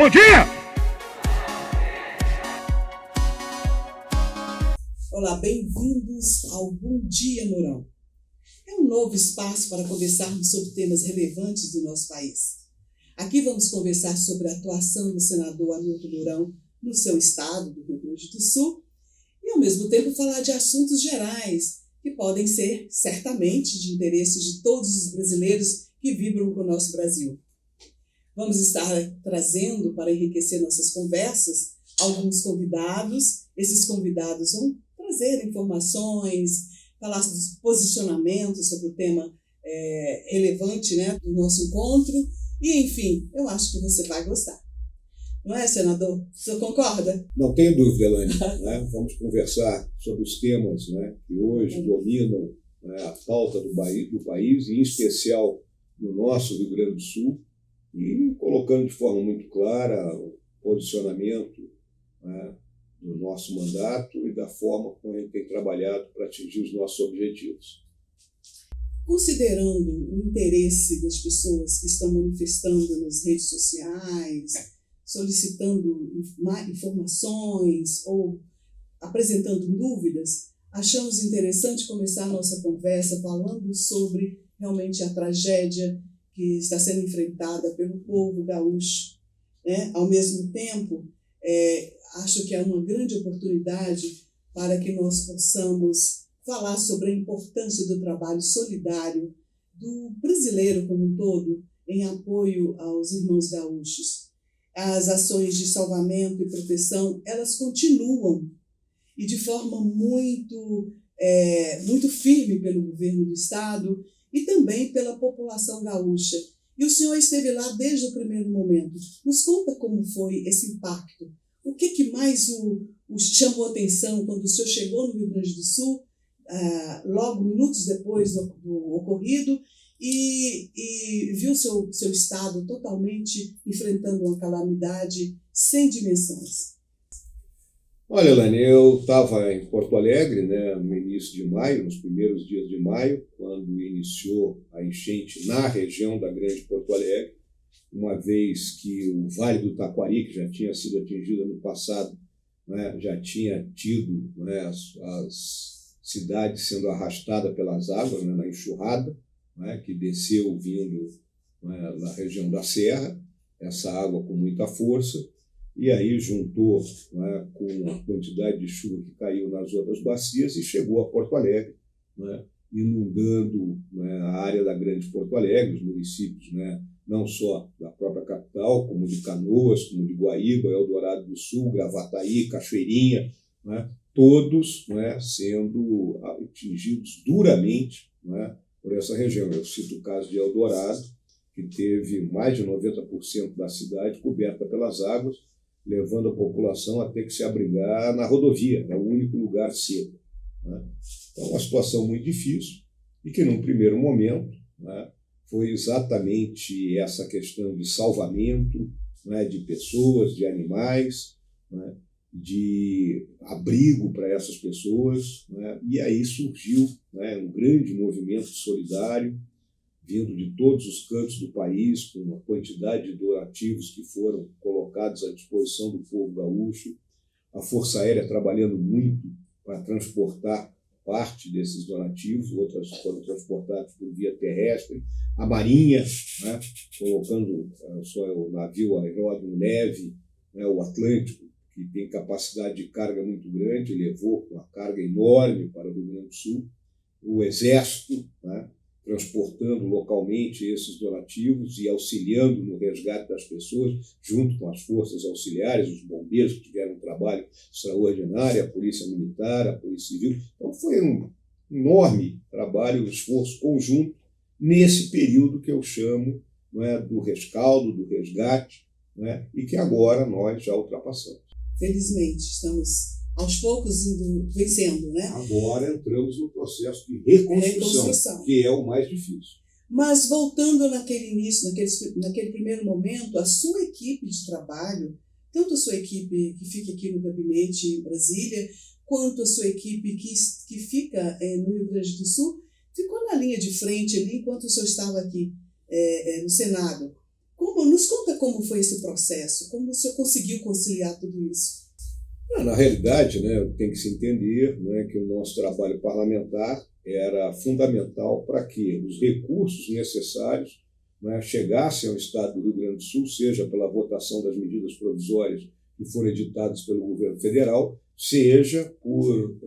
Bom dia! Olá, bem-vindos ao Bom Dia Mourão. É um novo espaço para conversarmos sobre temas relevantes do nosso país. Aqui vamos conversar sobre a atuação do senador Hamilton Mourão no seu estado, do Rio Grande do Sul, e ao mesmo tempo falar de assuntos gerais que podem ser certamente de interesse de todos os brasileiros que vibram com o nosso Brasil. Vamos estar trazendo para enriquecer nossas conversas alguns convidados. Esses convidados vão trazer informações, falar dos posicionamentos sobre o tema relevante, né, do nosso encontro. E, enfim, eu acho que você vai gostar. Não é, senador? O senhor concorda? Não tenho dúvida, Elaine. Né? Vamos conversar sobre os temas, né, que hoje dominam, né, a pauta do país, e em especial no nosso Rio Grande do Sul, e colocando de forma muito clara o posicionamento, né, do nosso mandato e da forma como a gente tem trabalhado para atingir os nossos objetivos. Considerando o interesse das pessoas que estão manifestando nas redes sociais, solicitando informações ou apresentando dúvidas, achamos interessante começar a nossa conversa falando sobre realmente a tragédia que está sendo enfrentada pelo povo gaúcho, né? Ao mesmo tempo, acho que é uma grande oportunidade para que nós possamos falar sobre a importância do trabalho solidário do brasileiro como um todo em apoio aos irmãos gaúchos. As ações de salvamento e proteção, elas continuam e de forma muito firme pelo governo do estado e também pela população gaúcha. E o senhor esteve lá desde o primeiro momento. Nos conta como foi esse impacto. O que mais o chamou a atenção quando o senhor chegou no Rio Grande do Sul, logo minutos depois do ocorrido, e viu seu estado totalmente enfrentando uma calamidade sem dimensões? Olha, Elaine, eu estava em Porto Alegre, né, no início de maio, nos primeiros dias de maio, quando iniciou a enchente na região da Grande Porto Alegre, uma vez que o Vale do Taquari, que já tinha sido atingido no passado, né, já tinha tido, né, as cidades sendo arrastadas pelas águas, né, na enxurrada, né, que desceu vindo, né, na região da Serra, essa água com muita força, e aí juntou, né, com a quantidade de chuva que caiu nas outras bacias e chegou a Porto Alegre, né, inundando, né, a área da Grande Porto Alegre, os municípios, né, não só da própria capital, como de Canoas, como de Guaíba, Eldorado do Sul, Gravataí, Cachoeirinha, né, todos, né, sendo atingidos duramente, né, por essa região. Eu cito o caso de Eldorado, que teve mais de 90% da cidade coberta pelas águas, levando a população a ter que se abrigar na rodovia, é o único lugar seco, né? Então, uma situação muito difícil e que, num primeiro momento, né, foi exatamente essa questão de salvamento, né, de pessoas, de animais, né, de abrigo para essas pessoas, né, e aí surgiu, né, um grande movimento solidário, vindo de todos os cantos do país, com uma quantidade de donativos que foram colocados à disposição do povo gaúcho, a Força Aérea trabalhando muito para transportar parte desses donativos, outras foram transportadas por via terrestre, a Marinha, né, colocando o navio aeródromo leve, né, o Atlântico, que tem capacidade de carga muito grande, levou uma carga enorme para o Rio Grande do Sul, o Exército, né, transportando localmente esses donativos e auxiliando no resgate das pessoas, junto com as forças auxiliares, os bombeiros que tiveram um trabalho extraordinário, a Polícia Militar, a Polícia Civil. Então foi um enorme trabalho, um esforço conjunto nesse período que eu chamo, né, do rescaldo, do resgate, né, e que agora nós já ultrapassamos. Felizmente, estamos aos poucos vencendo, né? Agora entramos no processo de reconstrução, que é o mais difícil. Mas voltando naquele início, naquele primeiro momento, a sua equipe de trabalho, tanto a sua equipe que fica aqui no gabinete em Brasília, quanto a sua equipe que fica no Rio Grande do Sul, ficou na linha de frente ali enquanto o senhor estava aqui no Senado. Nos conta como foi esse processo, como o senhor conseguiu conciliar tudo isso? Na realidade, né, tem que se entender, né, que o nosso trabalho parlamentar era fundamental para que os recursos necessários, né, chegassem ao Estado do Rio Grande do Sul, seja pela votação das medidas provisórias que foram editadas pelo governo federal, seja por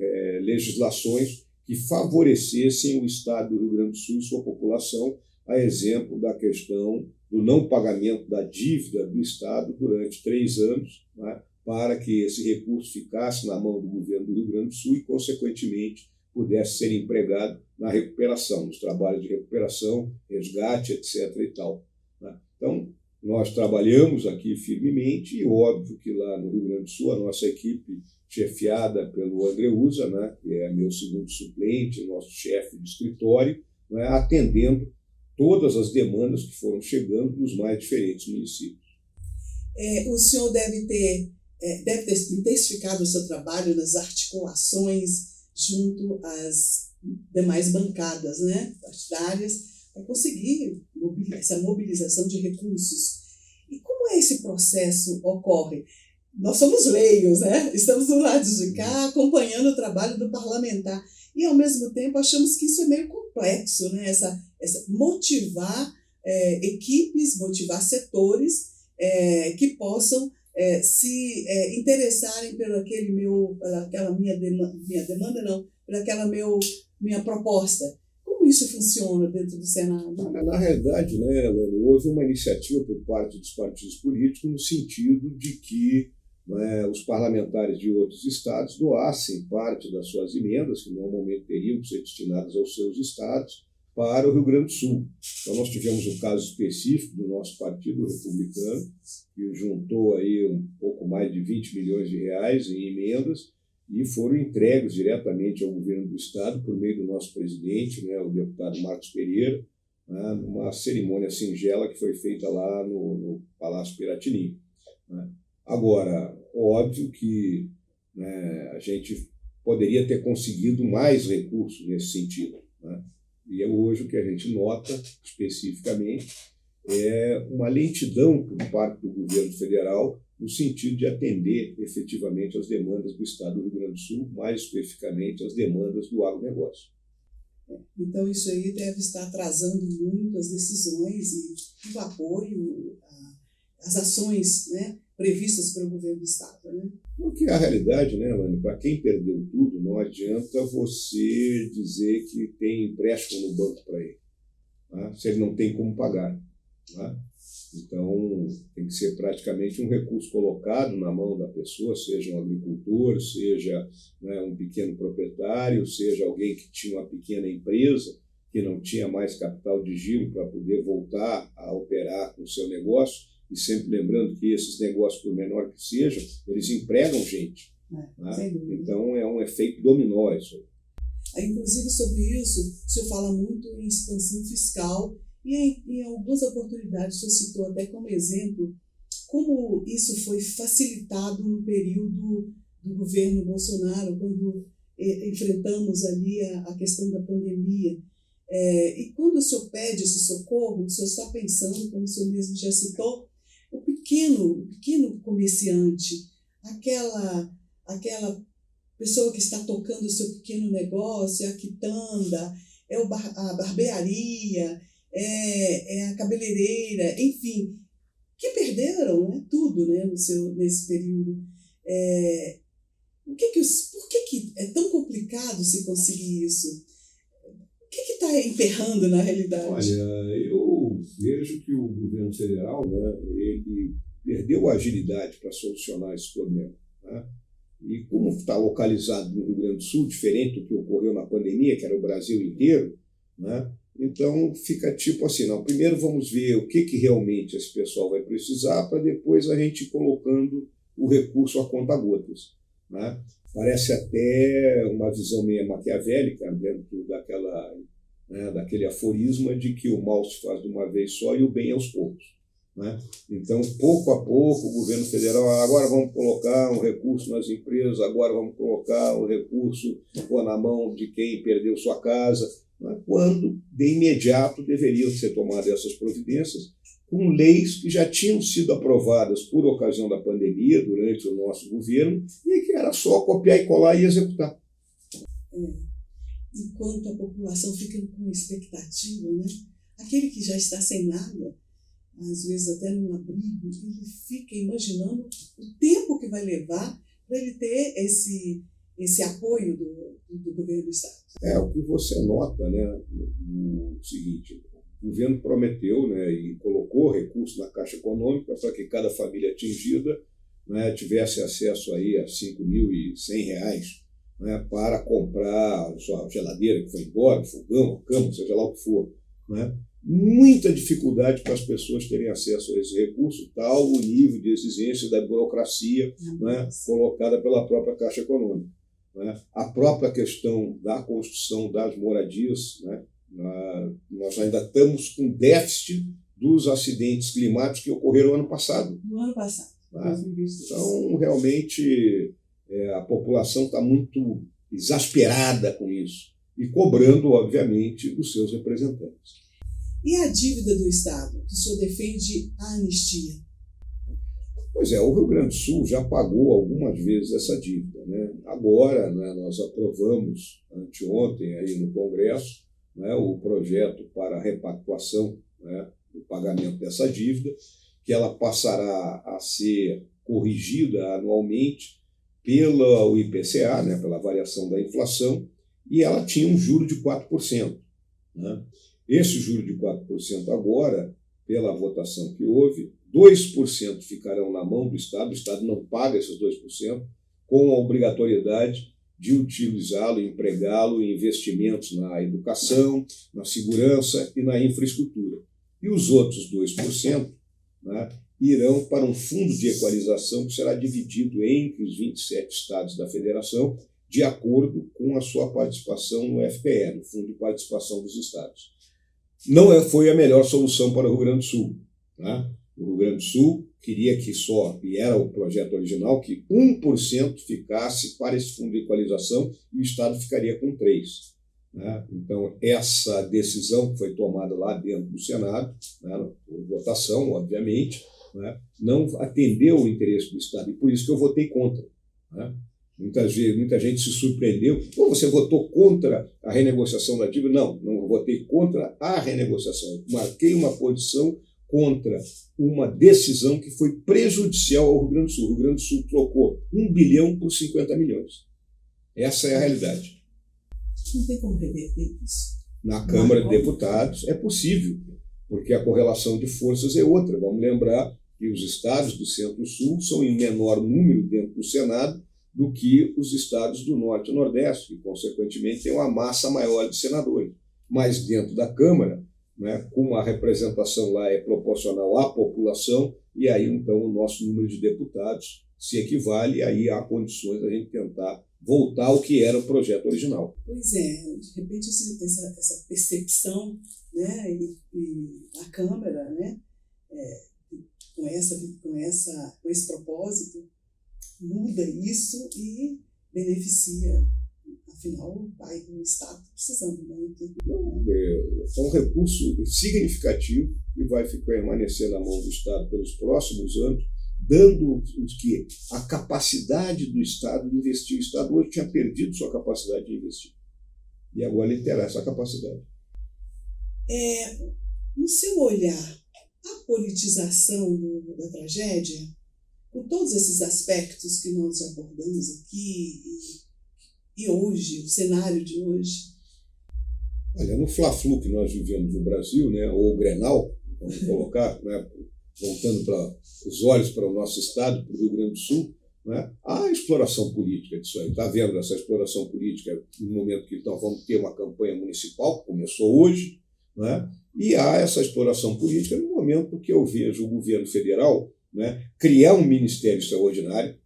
legislações que favorecessem o Estado do Rio Grande do Sul e sua população, a exemplo da questão do não pagamento da dívida do Estado durante 3 anos, né, para que esse recurso ficasse na mão do governo do Rio Grande do Sul e, consequentemente, pudesse ser empregado na recuperação, nos trabalhos de recuperação, resgate, etc. e tal, né? Então, nós trabalhamos aqui firmemente e, óbvio, que lá no Rio Grande do Sul, a nossa equipe, chefiada pelo Andreuza, né, que é meu segundo suplente, nosso chefe de escritório, né, atendendo todas as demandas que foram chegando dos mais diferentes municípios. O senhor deve ter intensificado o seu trabalho nas articulações junto às demais bancadas, né, partidárias, para conseguir essa mobilização de recursos. E como esse processo ocorre? Nós somos leigos, né? Estamos do lado de cá acompanhando o trabalho do parlamentar e, ao mesmo tempo, achamos que isso é meio complexo, né? Essa motivar equipes, motivar setores que possam se interessarem pela minha proposta. Como isso funciona dentro do Senado? Na realidade, né, Elane, houve uma iniciativa por parte dos partidos políticos no sentido de que, né, os parlamentares de outros estados doassem parte das suas emendas, que normalmente teriam que ser destinadas aos seus estados, para o Rio Grande do Sul. Então, nós tivemos um caso específico do nosso partido republicano, que juntou aí um pouco mais de 20 milhões de reais em emendas e foram entregues diretamente ao governo do estado por meio do nosso presidente, né, o deputado Marcos Pereira, né, numa cerimônia singela que foi feita lá no Palácio Piratini, né. Agora, óbvio que, né, a gente poderia ter conseguido mais recursos nesse sentido, né? E hoje o que a gente nota especificamente é uma lentidão por parte do governo federal no sentido de atender efetivamente as demandas do Estado do Rio Grande do Sul, mais especificamente as demandas do agronegócio. Então, isso aí deve estar atrasando muito as decisões e o apoio às ações, né, previstas pelo governo do Estado, né? Porque a realidade, né, Elane, para quem perdeu tudo, não adianta você dizer que tem empréstimo no banco para ele, tá? Se ele não tem como pagar, tá? Então, tem que ser praticamente um recurso colocado na mão da pessoa, seja um agricultor, seja, né, um pequeno proprietário, seja alguém que tinha uma pequena empresa, que não tinha mais capital de giro para poder voltar a operar com o seu negócio. E sempre lembrando que esses negócios, por menor que sejam, eles empregam gente. Né? Então, é um efeito dominó isso aí. Inclusive, sobre isso, o senhor fala muito em expansão fiscal e em algumas oportunidades, o senhor citou até como exemplo como isso foi facilitado no período do governo Bolsonaro, quando enfrentamos ali a questão da pandemia. E quando o senhor pede esse socorro, o senhor está pensando, como o senhor mesmo já citou, o pequeno comerciante, aquela pessoa que está tocando o seu pequeno negócio, a quitanda, a barbearia, a cabeleireira, enfim, que perderam, né, tudo, né, nesse período. Por que é tão complicado se conseguir isso? O que está emperrando na realidade? Olha, eu vejo que o governo federal, né, ele perdeu a agilidade para solucionar esse problema, né? E como está localizado no Rio Grande do Sul, diferente do que ocorreu na pandemia, que era o Brasil inteiro, né? Então fica tipo assim, não, primeiro vamos ver o que realmente esse pessoal vai precisar para depois a gente ir colocando o recurso a conta-gotas, né? Parece até uma visão meio maquiavélica dentro daquele aforisma de que o mal se faz de uma vez só e o bem aos poucos, né? Então, pouco a pouco, o governo federal, agora vamos colocar um recurso nas empresas, agora vamos colocar um recurso na mão de quem perdeu sua casa, né? Quando, de imediato, deveriam ser tomadas essas providências com leis que já tinham sido aprovadas por ocasião da pandemia, durante o nosso governo, e que era só copiar e colar e executar. Enquanto a população fica com expectativa, né? Aquele que já está sem nada, às vezes até num abrigo, ele fica imaginando o tempo que vai levar para ele ter esse apoio do governo do Estado. O que você nota, né, no seguinte: o governo prometeu, né, e colocou recursos na Caixa Econômica para que cada família atingida, né, tivesse acesso aí a R$ 5.100, né, para comprar a sua geladeira que foi embora, fogão, cama, seja lá o que for, né? Muita dificuldade para as pessoas terem acesso a esse recurso, tal o nível de exigência da burocracia, né, colocada pela própria Caixa Econômica. Né? A própria questão da construção das moradias, né, nós ainda estamos com déficit dos acidentes climáticos que ocorreram ano passado. No ano passado. Né? Então, realmente, a população está muito exasperada com isso e cobrando, obviamente, dos seus representantes. E a dívida do Estado, que o senhor defende a anistia? Pois é, o Rio Grande do Sul já pagou algumas vezes essa dívida, né? Agora, né, nós aprovamos, anteontem, aí no Congresso, né, o projeto para a repactuação, né, do pagamento dessa dívida, que ela passará a ser corrigida anualmente pelo IPCA, né, pela variação da inflação, e ela tinha um juro de 4%. Né? Esse juro de 4% agora, pela votação que houve, 2% ficarão na mão do Estado, o Estado não paga esses 2%, com a obrigatoriedade de utilizá-lo, empregá-lo em investimentos na educação, na segurança e na infraestrutura. E os outros 2%, né, irão para um fundo de equalização que será dividido entre os 27 estados da federação, de acordo com a sua participação no FPE, no Fundo de Participação dos Estados. Não foi a melhor solução para o Rio Grande do Sul. Né? O Rio Grande do Sul queria que só, e era o projeto original, que 1% ficasse para esse fundo de equalização e o Estado ficaria com 3%. Né? Então, essa decisão que foi tomada lá dentro do Senado, né, por votação, obviamente, né, não atendeu o interesse do Estado, e por isso que eu votei contra. Né? Muita gente se surpreendeu. Pô, você votou contra a renegociação da dívida? Não, eu votei contra a renegociação. Eu marquei uma posição contra uma decisão que foi prejudicial ao Rio Grande do Sul. O Rio Grande do Sul trocou 1 bilhão por 50 milhões. Essa é a realidade. Não tem como reverter isso. Na Câmara de Deputados é possível, porque a correlação de forças é outra. Vamos lembrar que os estados do Centro-Sul são em menor número dentro do Senado do que os estados do Norte e Nordeste, que, consequentemente, têm uma massa maior de senadores. Mas dentro da Câmara, né, como a representação lá é proporcional à população, e aí, então, o nosso número de deputados se equivale, e aí há condições da gente tentar voltar ao que era o projeto original. Pois é, de repente essa percepção, né, e a Câmara, né, com esse propósito, muda isso e beneficia, afinal, o Estado precisando muito. É um recurso significativo que vai permanecer na mão do Estado pelos próximos anos, dando que a capacidade do Estado de investir. O Estado hoje tinha perdido sua capacidade de investir. E agora ele terá essa capacidade. No seu olhar, a politização da tragédia, com todos esses aspectos que nós já abordamos aqui, e hoje, o cenário de hoje? Olha, no Fla-Flu que nós vivemos no Brasil, né, ou o Grenal, vamos colocar, né, voltando os olhos para o nosso estado, para o Rio Grande do Sul, né, há exploração política disso aí. Está vendo essa exploração política no momento que nós vamos ter uma campanha municipal, que começou hoje, né, e há essa exploração política no momento que eu vejo o governo federal, né, criar um ministério extraordinário,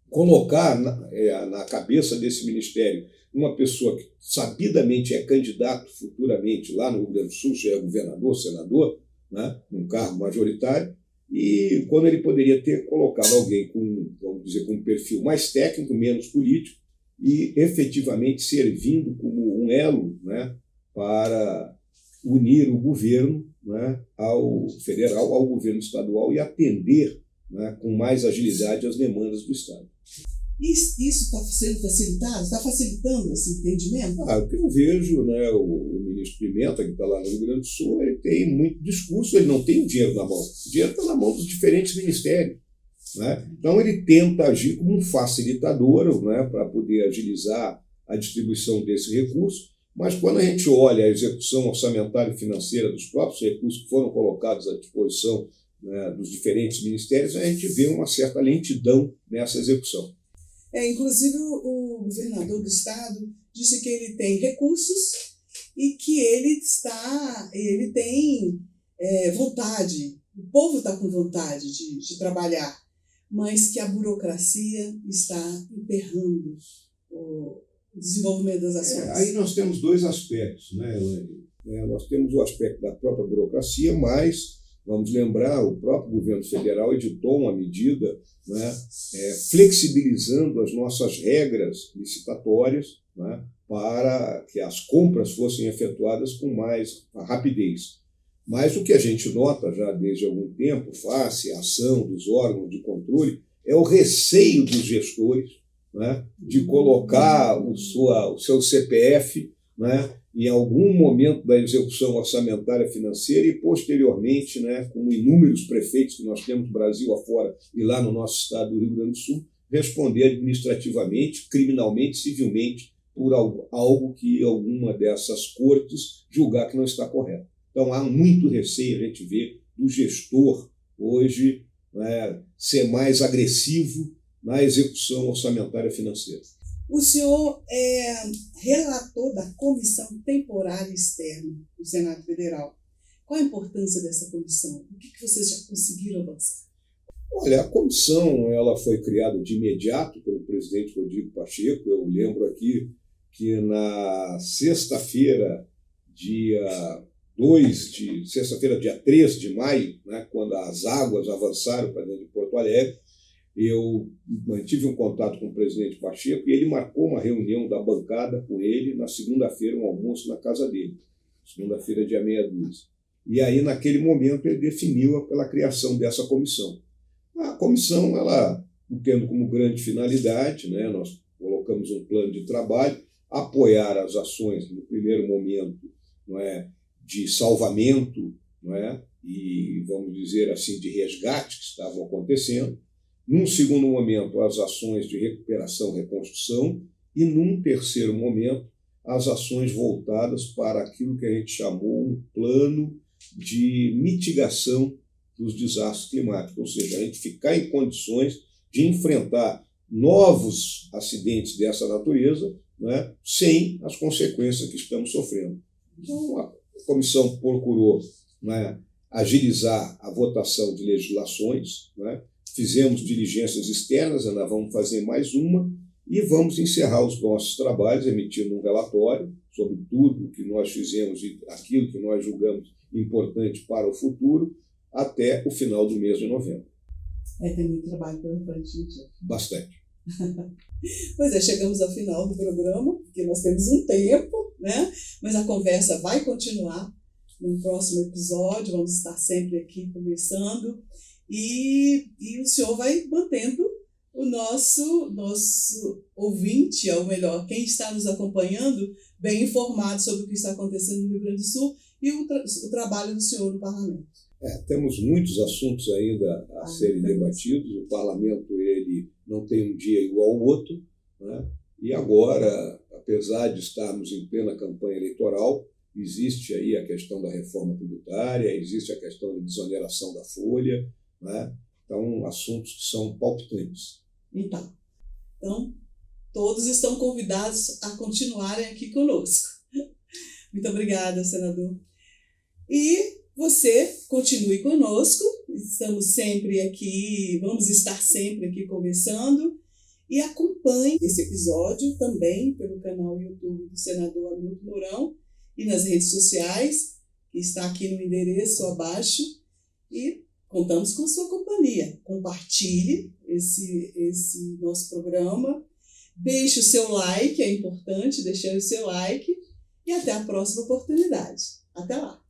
colocar na cabeça desse ministério uma pessoa que sabidamente é candidato futuramente lá no Rio Grande do Sul, seja governador, senador, né, num cargo majoritário, e quando ele poderia ter colocado alguém com, vamos dizer, com um perfil mais técnico, menos político, e efetivamente servindo como um elo, né, para unir o governo né, ao federal, ao governo estadual e atender, né, com mais agilidade as demandas do Estado. Isso está sendo facilitado? Está facilitando esse entendimento? O que eu vejo, né, o ministro Pimenta, que está lá no Rio Grande do Sul, ele tem muito discurso, ele não tem o dinheiro na mão. O dinheiro está na mão dos diferentes ministérios. Né? Então, ele tenta agir como um facilitador, né, para poder agilizar a distribuição desse recurso, mas quando a gente olha a execução orçamentária e financeira dos próprios recursos que foram colocados à disposição, né, dos diferentes ministérios, a gente vê uma certa lentidão nessa execução. Inclusive, o governador do estado disse que ele tem recursos e que ele tem vontade, o povo está com vontade de trabalhar, mas que a burocracia está emperrando o desenvolvimento das ações. Aí nós temos dois aspectos, né, Elaine? Nós temos o aspecto da própria burocracia, mas, vamos lembrar, o próprio governo federal editou uma medida, né, flexibilizando as nossas regras licitatórias, né, para que as compras fossem efetuadas com mais rapidez. Mas o que a gente nota já desde algum tempo, face à ação dos órgãos de controle, é o receio dos gestores, né, de colocar o seu CPF, né, em algum momento da execução orçamentária financeira e, posteriormente, né, com inúmeros prefeitos que nós temos Brasil afora e lá no nosso estado do Rio Grande do Sul, responder administrativamente, criminalmente, civilmente, por algo que alguma dessas cortes julgar que não está correto. Então, há muito receio, a gente vê, do gestor hoje, né, ser mais agressivo na execução orçamentária financeira. O senhor é relator da Comissão Temporária Externa do Senado Federal. Qual a importância dessa comissão? O que vocês já conseguiram avançar? Olha, a comissão ela foi criada de imediato pelo presidente Rodrigo Pacheco. Eu lembro aqui que na sexta-feira, dia 3 de maio, né, quando as águas avançaram para dentro de Porto Alegre, eu mantive um contato com o presidente Pacheco e ele marcou uma reunião da bancada com ele na segunda-feira, um almoço na casa dele, segunda-feira, dia 6. E aí, naquele momento, ele definiu pela criação dessa comissão. A comissão, ela, tendo como grande finalidade, né, nós colocamos um plano de trabalho, apoiar as ações, no primeiro momento, não é, de salvamento, não é, e, vamos dizer assim, de resgate que estavam acontecendo. Num segundo momento, as ações de recuperação e reconstrução. E, num terceiro momento, as ações voltadas para aquilo que a gente chamou um plano de mitigação dos desastres climáticos. Ou seja, a gente ficar em condições de enfrentar novos acidentes dessa natureza, né, sem as consequências que estamos sofrendo. Então, a comissão procurou, né, agilizar a votação de legislações, né, fizemos diligências externas, ainda vamos fazer mais uma, e vamos encerrar os nossos trabalhos, emitindo um relatório sobre tudo o que nós fizemos e aquilo que nós julgamos importante para o futuro, até o final do mês de novembro. Tem muito trabalho pela frente, gente. Bastante. Pois é, chegamos ao final do programa, porque nós temos um tempo, né? Mas a conversa vai continuar no próximo episódio, vamos estar sempre aqui conversando. E o senhor vai mantendo o nosso ouvinte, ou melhor, quem está nos acompanhando, bem informado sobre o que está acontecendo no Rio Grande do Sul e o trabalho do senhor no parlamento. Temos muitos assuntos ainda a serem debatidos. O parlamento ele não tem um dia igual ao outro, né? E agora, apesar de estarmos em plena campanha eleitoral, existe aí a questão da reforma tributária, existe a questão da desoneração da folha, né? Então, assuntos que são palpitantes. Então, todos estão convidados a continuarem aqui conosco. Muito obrigada, senador. E você continue conosco, estamos sempre aqui, vamos estar sempre aqui conversando, e acompanhe esse episódio também pelo canal YouTube do senador Hamilton Mourão e nas redes sociais, que está aqui no endereço abaixo, e contamos com sua companhia. Compartilhe esse nosso programa, deixe o seu like, é importante deixar o seu like, e até a próxima oportunidade. Até lá!